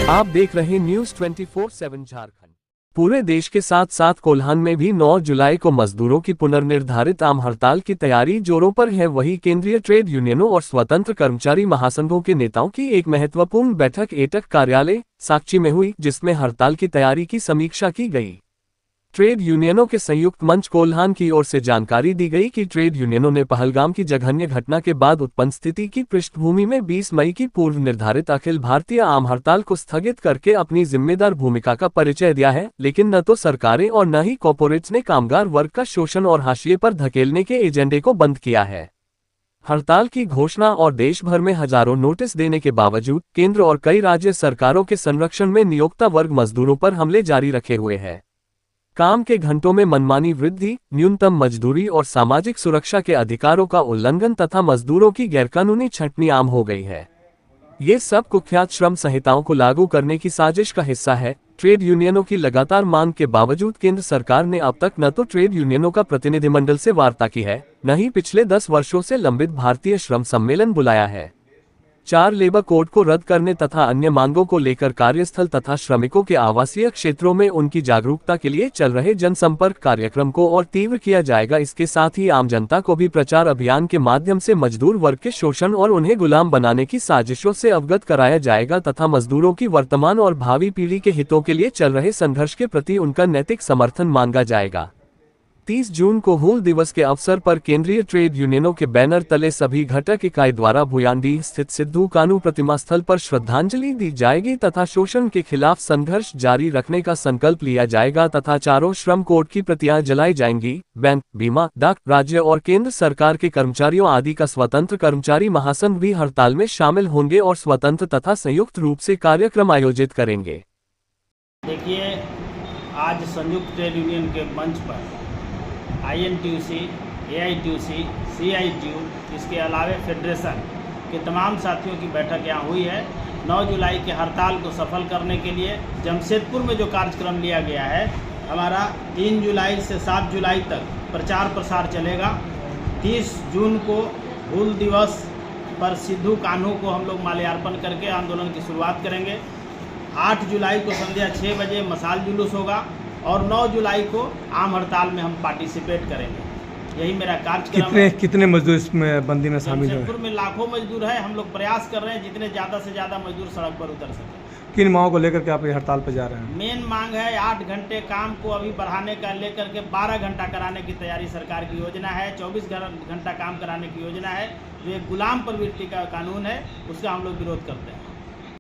आप देख रहे न्यूज 24/7 झारखंड। पूरे देश के साथ साथ कोल्हान में भी 9 जुलाई को मजदूरों की पुनर्निर्धारित आम हड़ताल की तैयारी जोरों पर है। वहीं केंद्रीय ट्रेड यूनियनों और स्वतंत्र कर्मचारी महासंघों के नेताओं की एक महत्वपूर्ण बैठक एटक कार्यालय साक्षी में हुई, जिसमें हड़ताल की तैयारी की समीक्षा की गई। ट्रेड यूनियनों के संयुक्त मंच कोल्हान की ओर से जानकारी दी गई कि ट्रेड यूनियनों ने पहलगाम की जघन्य घटना के बाद उत्पन्न स्थिति की पृष्ठभूमि में 20 मई की पूर्व निर्धारित अखिल भारतीय आम हड़ताल को स्थगित करके अपनी जिम्मेदार भूमिका का परिचय दिया है। लेकिन न तो सरकारें और न ही कॉर्पोरेट्स ने कामगार वर्ग का शोषण और हाशिए पर धकेलने के एजेंडे को बंद किया है। हड़ताल की घोषणा और देश भर में हजारों नोटिस देने के बावजूद केंद्र और कई राज्य सरकारों के संरक्षण में नियोक्ता वर्ग मजदूरों पर हमले जारी रखे हुए है। काम के घंटों में मनमानी वृद्धि, न्यूनतम मजदूरी और सामाजिक सुरक्षा के अधिकारों का उल्लंघन तथा मजदूरों की गैरकानूनी छंटनी आम हो गई है। ये सब कुख्यात श्रम संहिताओं को लागू करने की साजिश का हिस्सा है। ट्रेड यूनियनों की लगातार मांग के बावजूद केंद्र सरकार ने अब तक न तो ट्रेड यूनियनों का प्रतिनिधिमंडल से वार्ता की है, न ही पिछले 10 वर्षों से लंबित भारतीय श्रम सम्मेलन बुलाया है। 4 लेबर कोड को रद्द करने तथा अन्य मांगों को लेकर कार्यस्थल तथा श्रमिकों के आवासीय क्षेत्रों में उनकी जागरूकता के लिए चल रहे जनसंपर्क कार्यक्रम को और तीव्र किया जाएगा। इसके साथ ही आम जनता को भी प्रचार अभियान के माध्यम से मजदूर वर्ग के शोषण और उन्हें गुलाम बनाने की साजिशों से अवगत कराया जाएगा तथा मजदूरों की वर्तमान और भावी पीढ़ी के हितों के लिए चल रहे संघर्ष के प्रति उनका नैतिक समर्थन मांगा जाएगा। 30 जून को हूल दिवस के अवसर पर केंद्रीय ट्रेड यूनियनों के बैनर तले सभी घटक इकाई द्वारा भुयानडीह स्थित सिद्धू कान्हू प्रतिमा स्थल पर श्रद्धांजलि दी जाएगी तथा शोषण के खिलाफ संघर्ष जारी रखने का संकल्प लिया जाएगा तथा 4 श्रम कोड की प्रतियां जलाई जाएंगी। बैंक, बीमा, डाक, राज्य और केंद्र सरकार के कर्मचारियों आदि का स्वतंत्र कर्मचारी महासंघ भी हड़ताल में शामिल होंगे और स्वतंत्र तथा संयुक्त रूप से कार्यक्रम आयोजित करेंगे। देखिए, आज संयुक्त ट्रेड यूनियन के मंच पर INTUC, AITUC, CITU, इसके अलावा फेडरेशन के तमाम साथियों की बैठक यहाँ हुई है। 9 जुलाई के हड़ताल को सफल करने के लिए जमशेदपुर में जो कार्यक्रम लिया गया है, हमारा 3 जुलाई से 7 जुलाई तक प्रचार प्रसार चलेगा। 30 जून को हूल दिवस पर सिद्धू कान्हू को हम लोग माल्यार्पण करके आंदोलन की शुरुआत करेंगे। 8 जुलाई को संध्या 6 बजे मशाल जुलूस होगा और 9 जुलाई को आम हड़ताल में हम पार्टिसिपेट करेंगे। यही मेरा कार्यक्रम है। कितने मजदूर इसमें बंदी में शामिल हैं? जमशेदपुर में लाखों मजदूर हैं। हम लोग प्रयास कर रहे हैं जितने ज़्यादा से ज़्यादा मजदूर सड़क पर उतर सकें। किन मांगों को लेकर के आप ये हड़ताल पर जा रहे हैं? मेन मांग है 8 घंटे काम को अभी बढ़ाने का लेकर के 12 घंटा कराने की तैयारी सरकार की योजना है। 24 घंटा काम कराने की योजना है, जो एक गुलाम प्रवृत्ति का कानून है, उसका हम लोग विरोध करते हैं।